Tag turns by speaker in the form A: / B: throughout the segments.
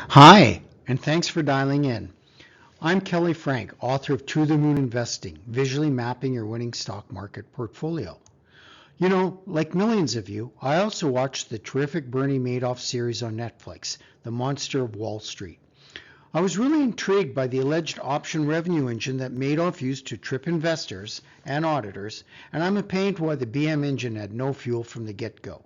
A: Hi, and thanks for dialing in. I'm Kelly Frank, author of To the Moon Investing, visually mapping your winning stock market portfolio. You know, like millions of you, I also watched the terrific Bernie Madoff series on Netflix, The Monster of Wall Street. I was really intrigued by the alleged option revenue engine that Madoff used to trip investors and auditors, and I'm a pain to why the BM engine had no fuel from the get-go.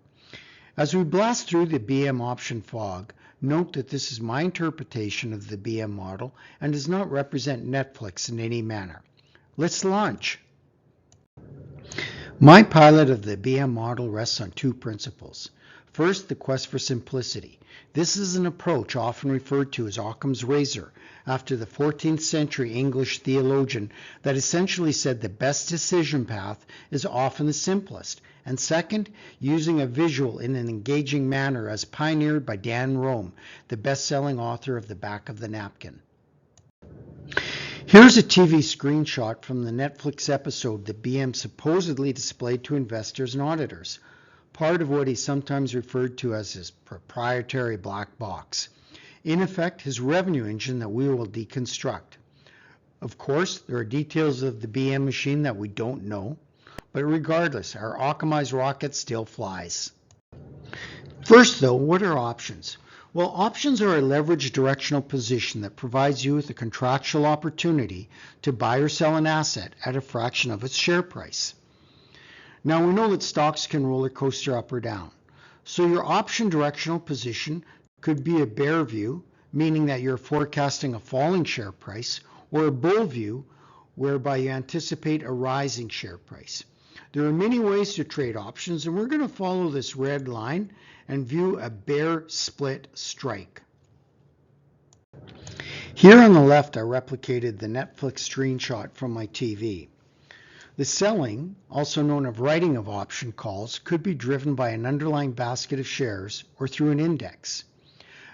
A: As we blast through the BM option fog, note that this is my interpretation of the BM model and does not represent Netflix in any manner. Let's launch. My pilot of the BM model rests on two principles. First, the quest for simplicity. This is an approach often referred to as Occam's razor, after the 14th century English theologian that essentially said the best decision path is often the simplest. And second, using a visual in an engaging manner as pioneered by Dan Rome, the best-selling author of The Back of the Napkin. Here's a TV screenshot from the Netflix episode that BM supposedly displayed to investors and auditors, part of what he sometimes referred to as his proprietary black box. In effect, his revenue engine that we will deconstruct. Of course, there are details of the BM machine that we don't know, but regardless, our Occamized rocket still flies. First though, what are options? Well, options are a leveraged directional position that provides you with a contractual opportunity to buy or sell an asset at a fraction of its share price. Now we know that stocks can roller coaster up or down. So your option directional position could be a bear view, meaning that you're forecasting a falling share price, or a bull view, whereby you anticipate a rising share price. There are many ways to trade options, and we're going to follow this red line and view a bear split strike. Here on the left, I replicated the Netflix screenshot from my TV. The selling, also known as writing of option calls, could be driven by an underlying basket of shares or through an index.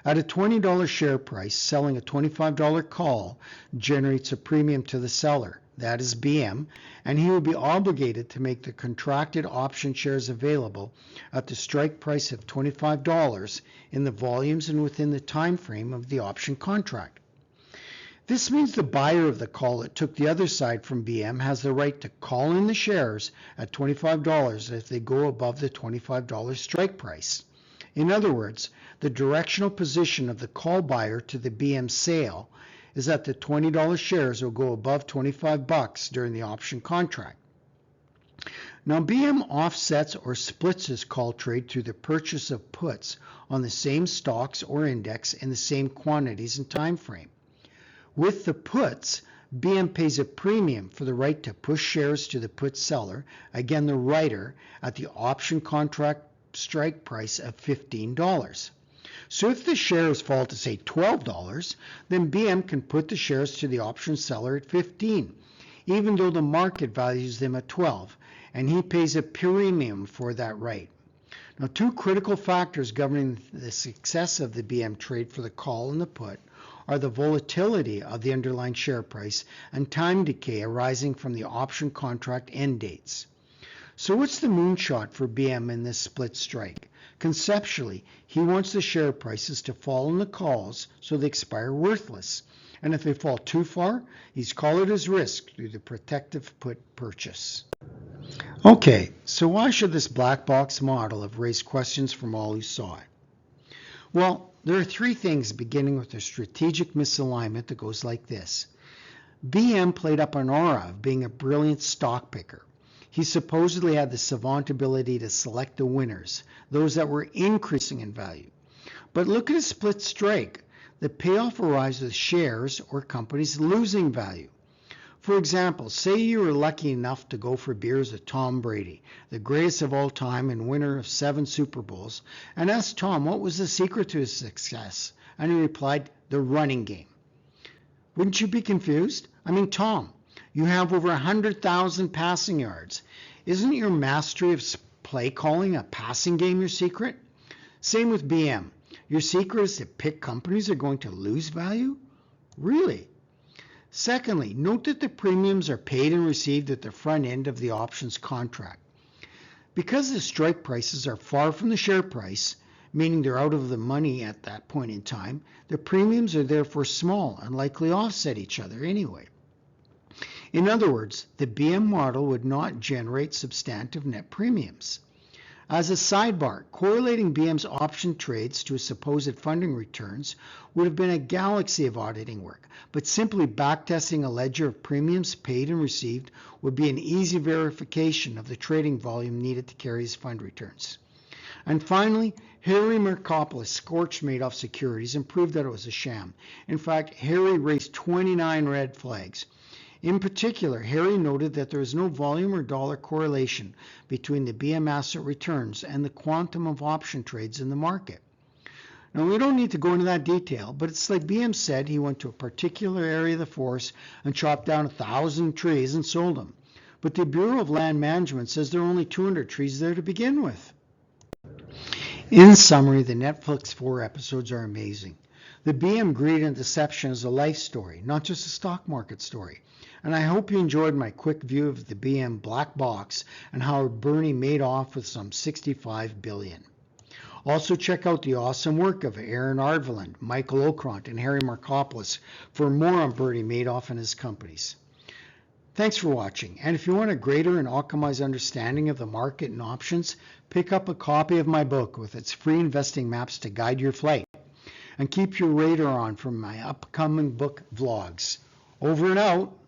A: At a $20 share price, selling a $25 call generates a premium to the seller, that is BM, and he will be obligated to make the contracted option shares available at the strike price of $25 in the volumes and within the time frame of the option contract. This means the buyer of the call that took the other side from BM has the right to call in the shares at $25 if they go above the $25 strike price. In other words, the directional position of the call buyer to the BM sale is that the $20 shares will go above $25 during the option contract. Now BM offsets or splits his call trade through the purchase of puts on the same stocks or index in the same quantities and time frame. With the puts, BM pays a premium for the right to push shares to the put seller, again the writer, at the option contract strike price of $15. So if the shares fall to say $12, then BM can put the shares to the option seller at $15, even though the market values them at $12, and he pays a premium for that right. Now, two critical factors governing the success of the BM trade for the call and the put are the volatility of the underlying share price and time decay arising from the option contract end dates. So what's the moonshot for BM in this split strike? Conceptually, he wants the share prices to fall in the calls so they expire worthless. And if they fall too far, he's called it his risk through the protective put purchase. Okay, so why should this black box model have raised questions from all who saw it? Well, there are three things, beginning with a strategic misalignment that goes like this. BM played up an aura of being a brilliant stock picker. He supposedly had the savant ability to select the winners, those that were increasing in value. But look at a split strike. The payoff arrives with shares or companies losing value. For example, say you were lucky enough to go for beers with Tom Brady, the greatest of all time and winner of 7 Super Bowls, and asked Tom what was the secret to his success, and he replied, the running game. Wouldn't you be confused? I mean, Tom, you have over 100,000 passing yards. Isn't your mastery of play calling a passing game your secret? Same with BM. Your secret is to pick companies that are going to lose value? Really? Secondly, note that the premiums are paid and received at the front end of the options contract. Because the strike prices are far from the share price, meaning they're out of the money at that point in time, their premiums are therefore small and likely offset each other anyway. In other words, the BM model would not generate substantive net premiums. As a sidebar, correlating BM's option trades to supposed funding returns would have been a galaxy of auditing work, but simply backtesting a ledger of premiums paid and received would be an easy verification of the trading volume needed to carry his fund returns. And finally, Harry Markopoulos scorched Madoff Securities and proved that it was a sham. In fact, Harry raised 29 red flags. In particular, Harry noted that there is no volume or dollar correlation between the BM asset returns and the quantum of option trades in the market. Now, we don't need to go into that detail, but it's like BM said he went to a particular area of the forest and chopped down 1,000 trees and sold them. But the Bureau of Land Management says there are only 200 trees there to begin with. In summary, the Netflix 4 episodes are amazing. The BM greed and deception is a life story, not just a stock market story. And I hope you enjoyed my quick view of the BM black box and how Bernie made off with some $65 billion. Also check out the awesome work of Aaron Ardveland, Michael Okront, and Harry Markopoulos for more on Bernie Madoff and his companies. Thanks for watching, and if you want a greater and optimized understanding of the market and options, pick up a copy of my book with its free investing maps to guide your flight. And keep your radar on for my upcoming book vlogs. Over and out.